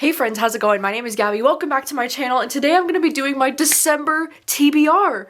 Hey friends, how's it going? My name is Gabby. Welcome back to my channel, and today I'm going to be doing my December TBR.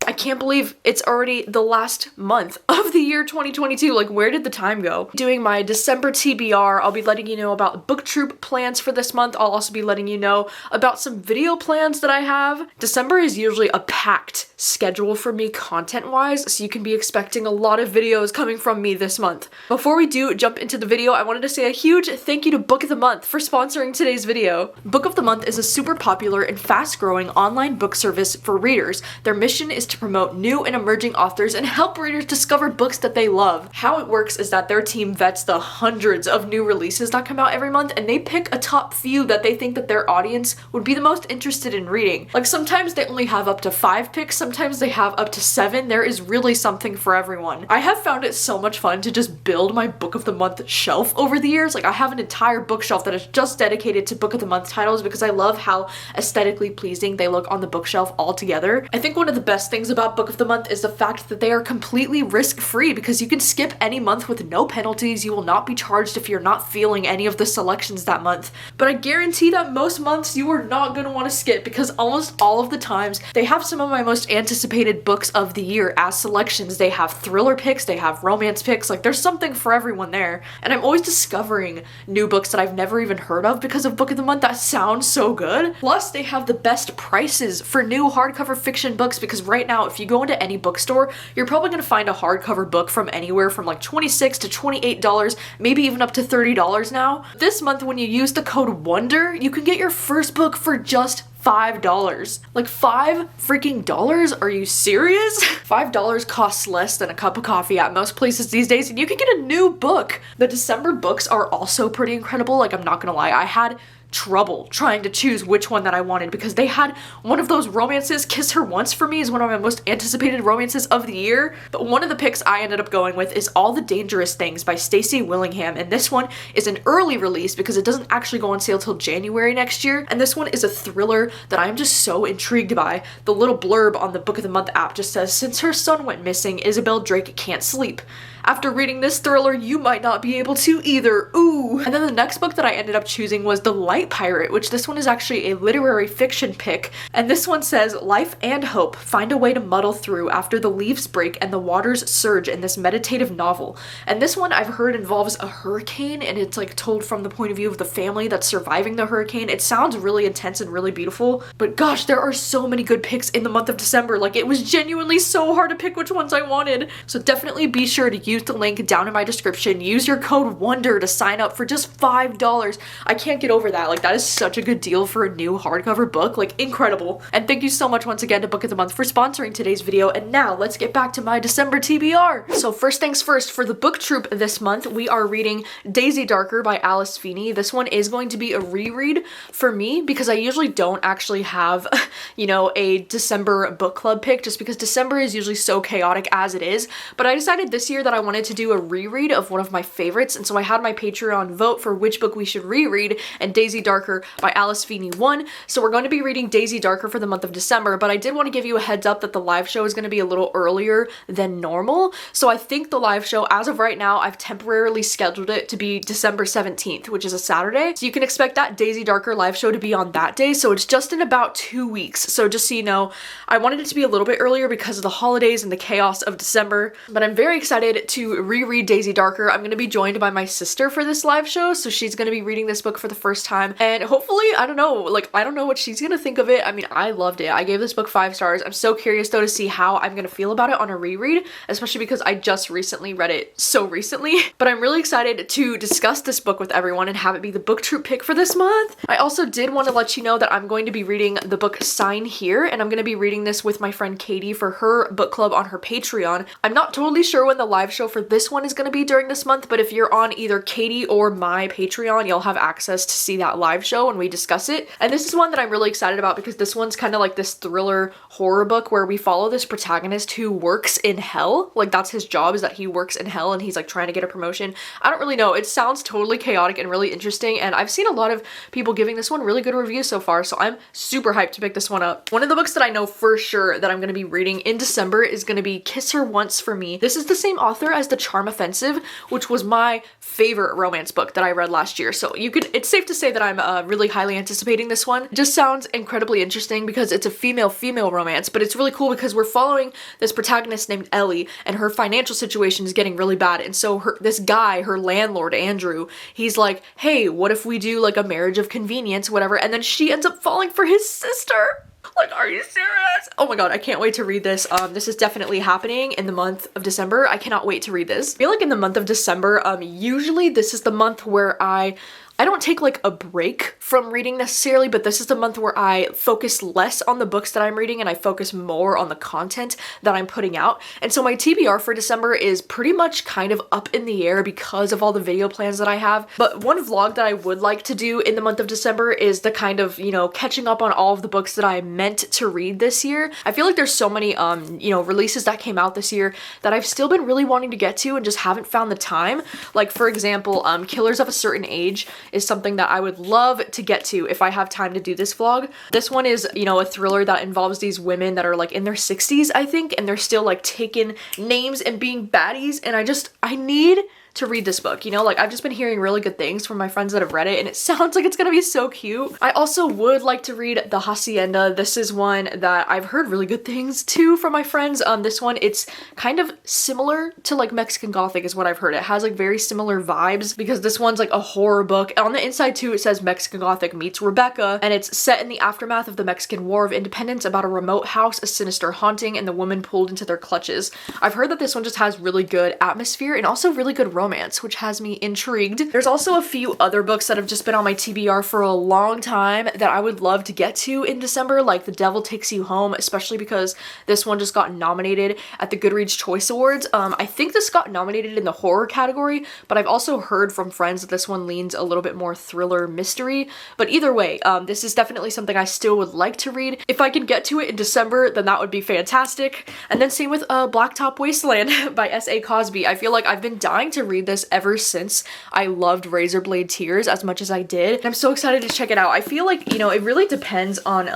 I can't believe it's already the last month of the year 2022. Like, where did the time go? Doing my December TBR, I'll be letting you know about booktube plans for this month. I'll also be letting you know about some video plans that I have. December is usually a packed schedule for me content-wise, so you can be expecting a lot of videos coming from me this month. Before we do jump into the video, I wanted to say a huge thank you to Book of the Month for sponsoring today's video. Book of the Month is a super popular and fast-growing online book service for readers. Their mission is to promote new and emerging authors and help readers discover books that they love. How it works is that their team vets the hundreds of new releases that come out every month, and they pick a top few that they think that their audience would be the most interested in reading. Like, sometimes they only have up to 5 picks, sometimes they have up to 7. There is really something for everyone. I have found it so much fun to just build my Book of the Month shelf over the years. Like, I have an entire bookshelf that is just dedicated to Book of the Month titles because I love how aesthetically pleasing they look on the bookshelf all together. I think one of the best things about Book of the Month is the fact that they are completely risk-free because you can skip any month with no penalties. You will not be charged if you're not feeling any of the selections that month. But I guarantee that most months you are not going to want to skip because almost all of the times they have some of my most anticipated books of the year as selections. They have thriller picks, they have romance picks, like there's something for everyone there. And I'm always discovering new books that I've never even heard of because of Book of the Month that sound so good. Plus, they have the best prices for new hardcover fiction books because right now, if you go into any bookstore, you're probably going to find a hardcover book from anywhere from like $26 to $28, maybe even up to $30 now. This month, when you use the code WONDER, you can get your first book for just $5. Like, $5 freaking dollars? Are you serious? $5 costs less than a cup of coffee at most places these days, and you can get a new book. The December books are also pretty incredible. Like, I'm not gonna lie, I had trouble trying to choose which one that I wanted because they had one of those romances. Kiss Her Once for me is one of my most anticipated romances of the year, but one of the picks I ended up going with is All the Dangerous Things by Stacey Willingham, and this one is an early release because it doesn't actually go on sale till January next year, and this one is a thriller that I'm just so intrigued by. The little blurb on the Book of the Month app just says, "Since her son went missing, Isabel Drake can't sleep. After reading this thriller, you might not be able to either. Ooh." And then the next book that I ended up choosing was The Light Pirate, which this one is actually a literary fiction pick. And this one says, "Life and hope find a way to muddle through after the leaves break and the waters surge in this meditative novel." And this one I've heard involves a hurricane, and it's like told from the point of view of the family that's surviving the hurricane. It sounds really intense and really beautiful, but gosh, there are so many good picks in the month of December. Like, it was genuinely so hard to pick which ones I wanted. So definitely be sure to use the link down in my description. Use your code WONDER to sign up for just $5. I can't get over that. Like, that is such a good deal for a new hardcover book. Like, incredible. And thank you so much once again to Book of the Month for sponsoring today's video. And now let's get back to my December TBR. So first things first, for the book troop this month, we are reading Daisy Darker by Alice Feeney. This one is going to be a reread for me because I usually don't actually have, you know, a December book club pick just because December is usually so chaotic as it is. But I decided this year that I wanted to do a reread of one of my favorites, and so I had my Patreon vote for which book we should reread, and Daisy Darker by Alice Feeney won. So we're going to be reading Daisy Darker for the month of December, but I did want to give you a heads up that the live show is going to be a little earlier than normal. So I think the live show, as of right now, I've temporarily scheduled it to be December 17th, which is a Saturday. So you can expect that Daisy Darker live show to be on that day. So it's just in about 2 weeks. So just so you know, I wanted it to be a little bit earlier because of the holidays and the chaos of December, but I'm very excited to reread Daisy Darker. I'm going to be joined by my sister for this live show, so she's going to be reading this book for the first time, and hopefully, I don't know, like, I don't know what she's going to think of it. I mean, I loved it. I gave this book 5 stars. I'm so curious, though, to see how I'm going to feel about it on a reread, especially because I just recently read it so recently, but I'm really excited to discuss this book with everyone and have it be the book troop pick for this month. I also did want to let you know that I'm going to be reading the book Sign Here, and I'm going to be reading this with my friend Katie for her book club on her Patreon. I'm not totally sure when the live show for this one is going to be during this month, but if you're on either Katie or my Patreon, you'll have access to see that that live show when we discuss it. And this is one that I'm really excited about because this one's kind of like this thriller horror book where we follow this protagonist who works in hell. Like that's his job, is that he works in hell and he's like trying to get a promotion. I don't really know. It sounds totally chaotic and really interesting, and I've seen a lot of people giving this one really good reviews so far, so I'm super hyped to pick this one up. One of the books that I know for sure that I'm going to be reading in December is going to be Kiss Her Once for Me. This is the same author as The Charm Offensive, which was my favorite romance book that I read last year, so it's safe to say that I'm really highly anticipating this one. It just sounds incredibly interesting because it's a female-female romance, but it's really cool because we're following this protagonist named Ellie, and her financial situation is getting really bad, and so this guy, her landlord, Andrew, he's like, hey, what if we do like a marriage of convenience, whatever, and then she ends up falling for his sister. Like, are you serious? Oh my god, I can't wait to read this. This is definitely happening in the month of December. I cannot wait to read this. I feel like in the month of December, usually this is the month where I don't take like a break from reading necessarily, but this is the month where I focus less on the books that I'm reading and I focus more on the content that I'm putting out. And so my TBR for December is pretty much kind of up in the air because of all the video plans that I have. But one vlog that I would like to do in the month of December is the kind of, you know, catching up on all of the books that I meant to read this year. I feel like there's so many, you know, releases that came out this year that I've still been really wanting to get to and just haven't found the time. Like, for example, Killers of a Certain Age is something that I would love to get to if I have time to do this vlog. This one is, you know, a thriller that involves these women that are like in their 60s, I think, and they're still like taking names and being baddies, and I need to read this book, you know, like I've just been hearing really good things from my friends that have read it and it sounds like it's gonna be so cute. I also would like to read The Hacienda. This is one that I've heard really good things too from my friends. This one, it's kind of similar to like Mexican Gothic is what I've heard. It has like very similar vibes because this one's like a horror book. On the inside too, it says Mexican Gothic meets Rebecca, and it's set in the aftermath of the Mexican War of Independence about a remote house, a sinister haunting, and the woman pulled into their clutches. I've heard that this one just has really good atmosphere and also really good romance, which has me intrigued. There's also a few other books that have just been on my TBR for a long time that I would love to get to in December, like The Devil Takes You Home, especially because this one just got nominated at the Goodreads Choice Awards. I think this got nominated in the horror category, but I've also heard from friends that this one leans a little bit more thriller mystery. But either way, this is definitely something I still would like to read. If I could get to it in December, then that would be fantastic. And then same with Blacktop Wasteland by S.A. Cosby. I feel like I've been dying to read this ever since I loved Razorblade Tears as much as I did. And I'm so excited to check it out. I feel like, you know, it really depends on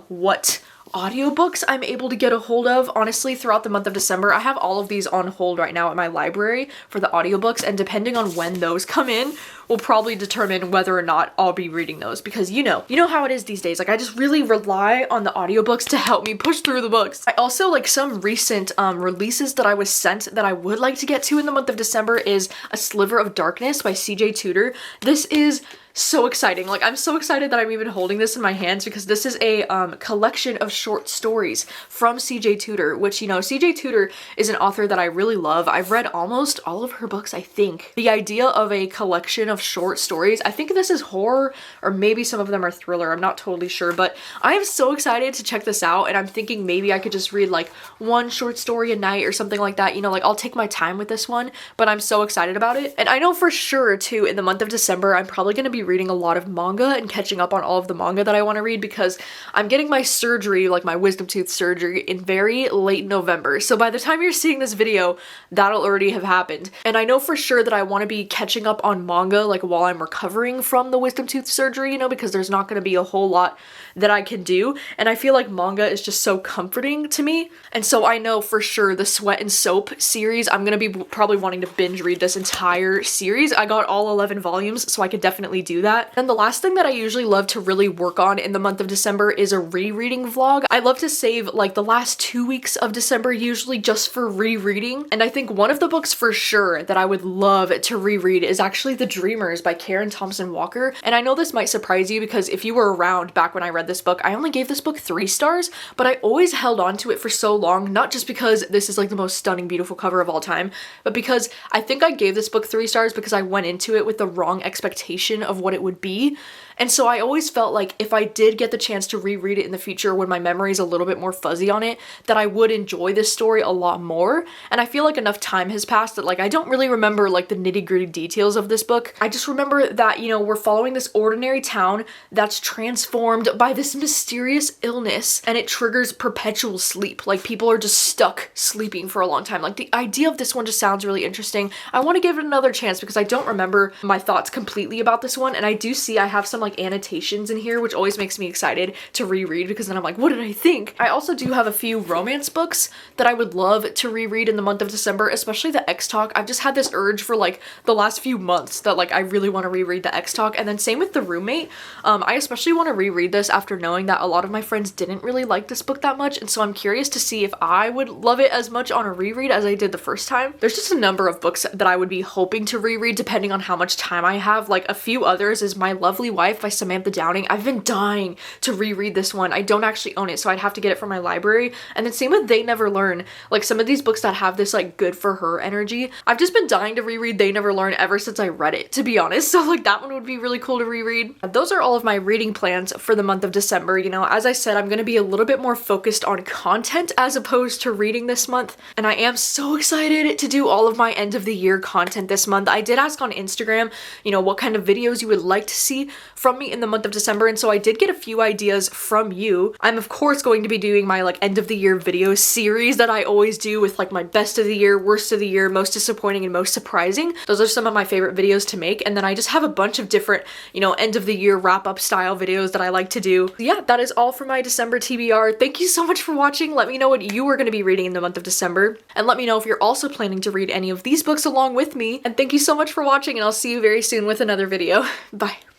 what audiobooks I'm able to get a hold of. Honestly, throughout the month of December, I have all of these on hold right now at my library for the audiobooks, and depending on when those come in will probably determine whether or not I'll be reading those, because you know how it is these days. Like, I just really rely on the audiobooks to help me push through the books. I also, like, some recent releases that I was sent that I would like to get to in the month of December is A Sliver of Darkness by CJ Tudor. This is so exciting. Like, I'm so excited that I'm even holding this in my hands because this is a collection of short stories from CJ Tudor, which, you know, CJ Tudor is an author that I really love. I've read almost all of her books, I think. The idea of a collection of short stories, I think this is horror, or maybe some of them are thriller, I'm not totally sure, but I am so excited to check this out, and I'm thinking maybe I could just read like one short story a night or something like that. You know, like, I'll take my time with this one, but I'm so excited about it. And I know for sure too, in the month of December, I'm probably going to be reading a lot of manga and catching up on all of the manga that I want to read because I'm getting my surgery, like my wisdom tooth surgery, in very late November. So by the time you're seeing this video, that'll already have happened. And I know for sure that I want to be catching up on manga like while I'm recovering from the wisdom tooth surgery, you know, because there's not going to be a whole lot that I can do. And I feel like manga is just so comforting to me. And so I know for sure the Sweat and Soap series, I'm going to be probably wanting to binge read this entire series. I got all 11 volumes, so I could definitely do that. And the last thing that I usually love to really work on in the month of December is a rereading vlog. I love to save like the last 2 weeks of December usually just for rereading. And I think one of the books for sure that I would love to reread is actually The Dreamers by Karen Thompson Walker. And I know this might surprise you because if you were around back when I read this book, I only gave this book 3 stars, but I always held on to it for so long, not just because this is like the most stunning, beautiful cover of all time, but because I think I gave this book 3 stars because I went into it with the wrong expectation of what it would be. And so I always felt like if I did get the chance to reread it in the future when my memory is a little bit more fuzzy on it, that I would enjoy this story a lot more. And I feel like enough time has passed that like I don't really remember like the nitty-gritty details of this book. I just remember that, you know, we're following this ordinary town that's transformed by this mysterious illness, and it triggers perpetual sleep. Like people are just stuck sleeping for a long time. Like the idea of this one just sounds really interesting. I want to give it another chance because I don't remember my thoughts completely about this one, and I do see I have some like annotations in here, which always makes me excited to reread because then I'm like, what did I think? I also do have a few romance books that I would love to reread in the month of December, especially the X-Talk. I've just had this urge for like the last few months that like I really want to reread the X-Talk, and then same with The Roommate. I especially want to reread this after knowing that a lot of my friends didn't really like this book that much, and so I'm curious to see if I would love it as much on a reread as I did the first time. There's just a number of books that I would be hoping to reread depending on how much time I have. Like a few others is My Lovely Wife by Samantha Downing. I've been dying to reread this one. I don't actually own it, so I'd have to get it from my library. And then same with They Never Learn. Like some of these books that have this like good for her energy, I've just been dying to reread They Never Learn ever since I read it, to be honest. So like that one would be really cool to reread. Those are all of my reading plans for the month of December. You know, as I said, I'm going to be a little bit more focused on content as opposed to reading this month, and I am so excited to do all of my end of the year content this month. I did ask on Instagram, you know, what kind of videos you would like to see from me in the month of December, and so I did get a few ideas from you. I'm of course going to be doing my like end of the year video series that I always do with like my best of the year, worst of the year, most disappointing, and most surprising. Those are some of my favorite videos to make, and then I just have a bunch of different, you know, end of the year wrap up style videos that I like to do. Yeah, that is all for my December TBR. Thank you so much for watching. Let me know what you are going to be reading in the month of December, and let me know if you're also planning to read any of these books along with me. And thank you so much for watching, and I'll see you very soon with another video. Bye.